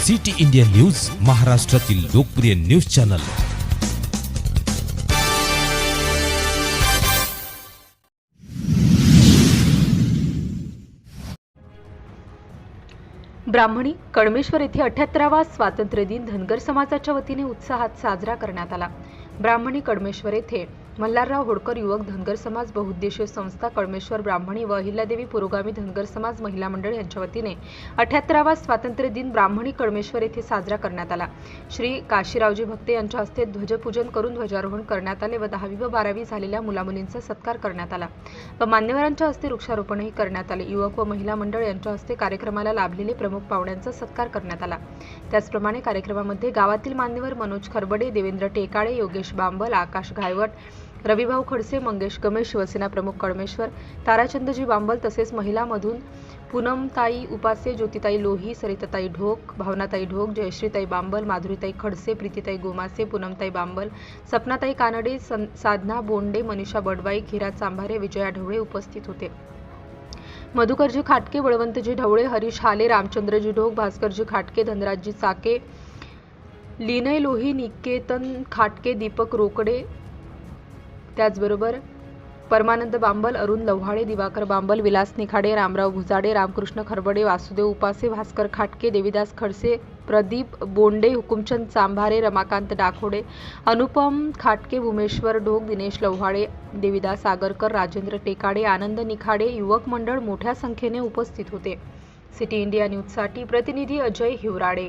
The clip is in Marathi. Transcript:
सिटी इंडिया न्यूज, महाराष्ट्रातील लोकप्रिय न्यूज चॅनल। ब्राह्मणी कळमेश्वर येथे 78वा स्वातंत्र्य दिन धनगर समाजाच्या वतीने उत्साहात साजरा करण्यात आला। ब्राह्मणी कळमेश्वर येथे मल्हारराव होळकर युवक धनगर समाज बहुउद्देशीय संस्था कळमेश्वर ब्राह्मणी व अहिल्यादेवी पुरोगामी धनगर समाज महिला मंडळ यांच्या वतीने 78वा स्वातंत्र्य दिन ब्राह्मणी कळमेश्वर येथे साजरा करण्यात आला। श्री काशीरावजी भक्ते यांच्या हस्ते ध्वजपूजन करून ध्वजारोहण करण्यात आले व 10वी व 12वी झालेल्या मुलामुलींचा सत्कार करण्यात आला व मान्यवरांच्या हस्ते वृक्षारोपणही करण्यात आले। युवक व महिला मंडळ यांच्या हस्ते कार्यक्रमाला लाभलेले प्रमुख पाहुण्यांचा सत्कार करण्यात आला। त्याचप्रमाणे कार्यक्रमामध्ये गावातील मान्यवर मनोज खरबडे, देवेंद्र टेकाळे, योगेश बांबल, आकाश घायवट, रविभाऊ खडसे, मंगेश गमे, शिवसेना प्रमुख कळमेश्वर, ताराचंदजी बांबल तसेच महिलामधून पूनमताई उपासे, ज्योतिताई लोही, सरिताताई ढोक, भावनाताई ढोक, जयश्रीताई बांबल, माधुरीताई खडसे, प्रीतीताई गोमासे, पूनमताई बांबल, सपनाताई कानडे, साधना बोंडे, मनीषा बडवाई, खीरा चांभारे, विजया ढवळे उपस्थित होते। मधुकरजी खाटके, बळवंतजी ढवळे, हरीश हाले, रामचंद्रजी ढोक, भास्करजी खाटके, धनराजजी चाके, लीनय लोही, निकेतन खाटके, दीपक रोकडे, त्याचबरोबर परमानंद बांबल, अरुण लव्हाळे, दिवाकर बांबल, विलास निखाडे, रामराव भुजाडे, रामकृष्ण खरबडे, वासुदेव उपासे, भास्कर खाटके, देवीदास खडसे, प्रदीप बोंडे, हुकुमचंद चांभारे, रमाकांत डाकोडे, अनुपम खाटके, भूमेश्वर ढोक, दिनेश लव्हाळे, देवीदास आगरकर, राजेंद्र टेकाडे, आनंद निखाडे, युवक मंडळ मोठ्या संख्येने उपस्थित होते। सिटी इंडिया न्यूजसाठी प्रतिनिधी अजय हिवराडे।